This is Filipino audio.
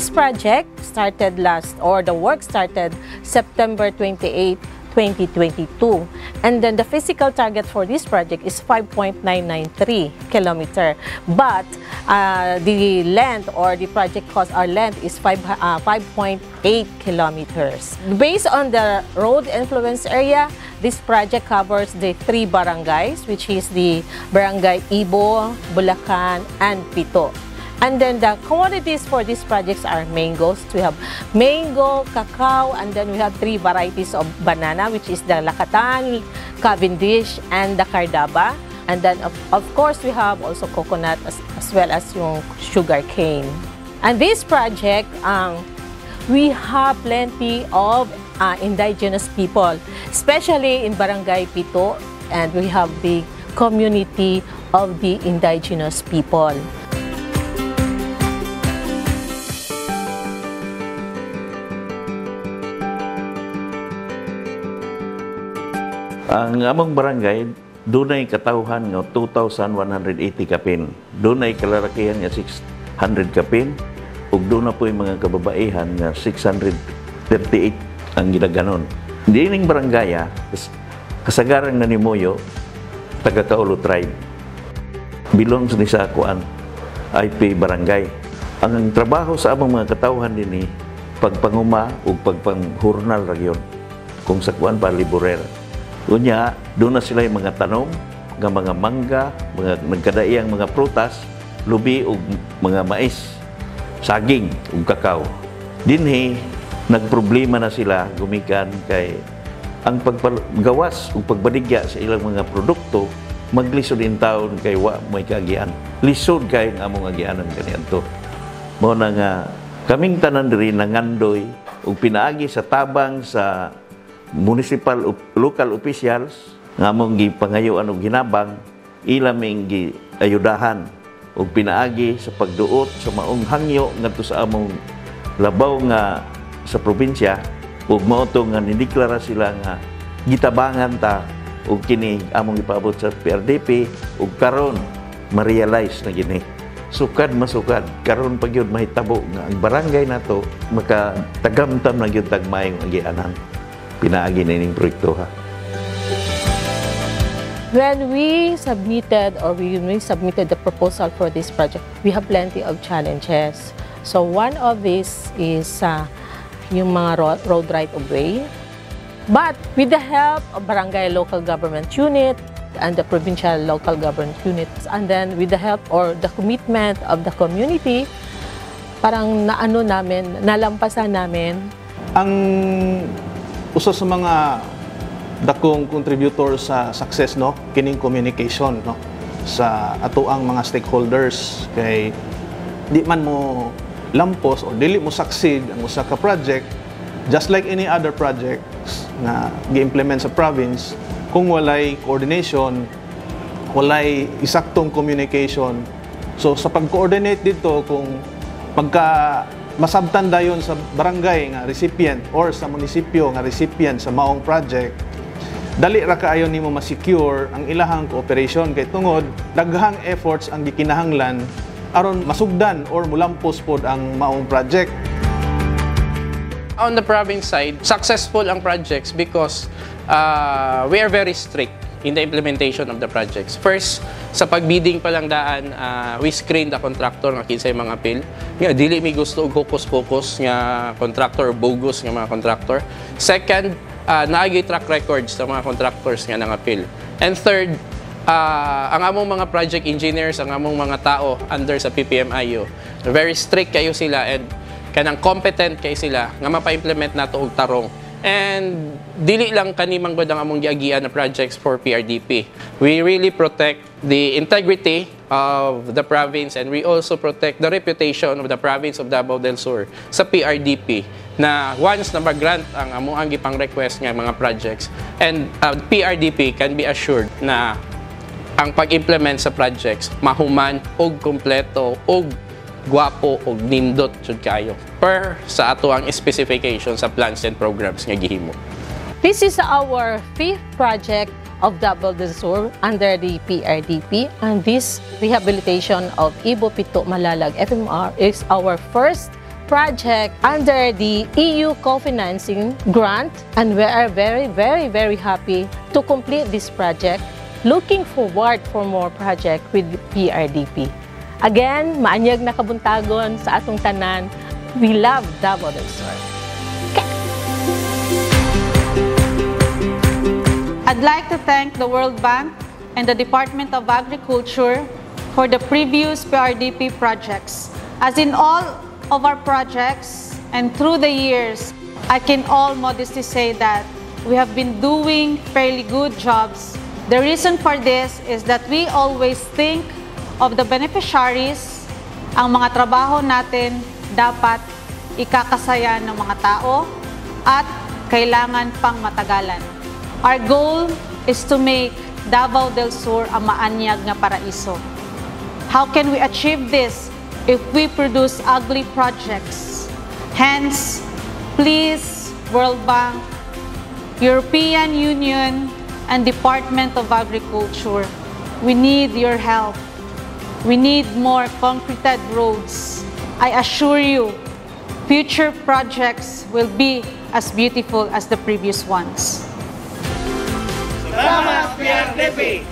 This project started the work started September 28, 2022. And then the physical target for this project is 5.993 kilometer. But the length or the project cost or length is 5.8 kilometers. Based on the road influence area, this project covers the 3 barangays, which is the Barangay Ibo, Bulacan, and Pito. And then the commodities for these projects are mangoes. We have mango, cacao, and then we have 3 varieties of banana, which is the Lakatan, Cavendish, and the Cardaba. And then, of course, we have also coconut as well as yung sugar cane. And this project, we have plenty of indigenous people, especially in Barangay Pito, and we have the community of the indigenous people. Ang among barangay, dunay katawhan nga 2,180 kapin. Dunay kalalakihan nga 600 kapin, ug doon na po yung mga kababaihan nga 638 ang ginaganon. Dining barangaya, kasagaran na ni Moyo, taga Kaulo tribe. Belongs ni sa kuan, IP barangay. Ang trabaho sa among mga katawhan dinhi pagpanguma ug pagpanghurnal ra gyud. Kung sa kuan pa liburer. Unya, doon na sila yung mga tanom, mga mangga, mga nagkadaiyang mga prutas, lubi o mga mais, saging o kakao. Dinhi, nagproblema na sila gumikan kay ang paggawas o pagbaligya sa ilang mga produkto, maglisod in taon kay wa may kaagian. Lisod kay ang among agianan kaniadto. Mao na nga kaming tanan diri nangandoy og pinaagi sa tabang sa municipal local officials nga among gipangayuan og ginabang ilaming giayudahan og pinaagi sa pagduot sa maong hangyo ngadto sa among labaw nga sa probinsya ug mao to nga nideklara sila nga gitabangan ta og kini among ipaabot sa PRDP ug karon ma-realize na gini sukad masukad karon pa gyud mahitabo nga ang barangay nato makatagamtam na gyud tag maayong agianan. Pinaagi na ining proyekto ha. When we submitted the proposal for this project, we have plenty of challenges. So one of these is yung mga road right-of-way. But with the help of Barangay Local Government Unit and the Provincial Local Government Units, and then with the help or the commitment of the community, parang nalampasan namin. Ang usa sa mga dakong contributor sa success kining communication sa atoang mga stakeholders kay di man mo lampos o dili mo succeed ang usa ka project just like any other projects na gi-implement sa province kung walay coordination, walay isaktong communication. So sa pag-coordinate dito kung masabtan dayon sa barangay nga recipient or sa munisipyo nga recipient sa maong project, dali ra kaayo nimo ma-secure ang ilahang cooperation kay tungod daghang efforts ang gikinahanglan aron masugdan or mulampos pod ang maong project. On the province side, successful ang projects because we are very strict in the implementation of the projects. First, sa pagbidding pa lang daan, we screen the contractor nga kinsay mga appeal. Nga dili mi gusto og focus nga contractor or bogus nga mga contractor. Second, naagay track records sa mga contractors nga nang appeal. And third, ang among mga project engineers, ang among mga tao under sa PPMIU, very strict kayo sila and kanang competent kayo sila nga mapa-implement nato og tarong. And dili lang kanimang gud ang among giagian na projects for PRDP. We really protect the integrity of the province and we also protect the reputation of the province of Davao del Sur sa PRDP na once na mag-grant ang among gipang request nga mga projects and PRDP can be assured na ang pag-implement sa projects mahuman og kompleto og guwapo og nindot jud kayo per sa ato ang specification sa plans and programs nga gihimo. This is our 5th project of Davao del Sur under the PRDP, and this rehabilitation of Ibo Pito Malalag FMR is our first project under the EU co-financing grant, and we are very happy to complete this project. Looking forward for more project with PRDP. Again, maanyag na kabuntagon sa atong tanan. We love Davao del Sur. I'd like to thank the World Bank and the Department of Agriculture for the previous PRDP projects. As in all of our projects and through the years, I can all modestly say that we have been doing fairly good jobs. The reason for this is that we always think of the beneficiaries. Ang mga trabaho natin dapat ikakasaya ng mga tao at kailangan pang matagalan. Our goal is to make Davao del Sur a maanyag nga paraiso. How can we achieve this if we produce ugly projects? Hence, please, World Bank, European Union, and Department of Agriculture, we need your help. We need more concreted roads. I assure you, future projects will be as beautiful as the previous ones. Salamat, PRDP!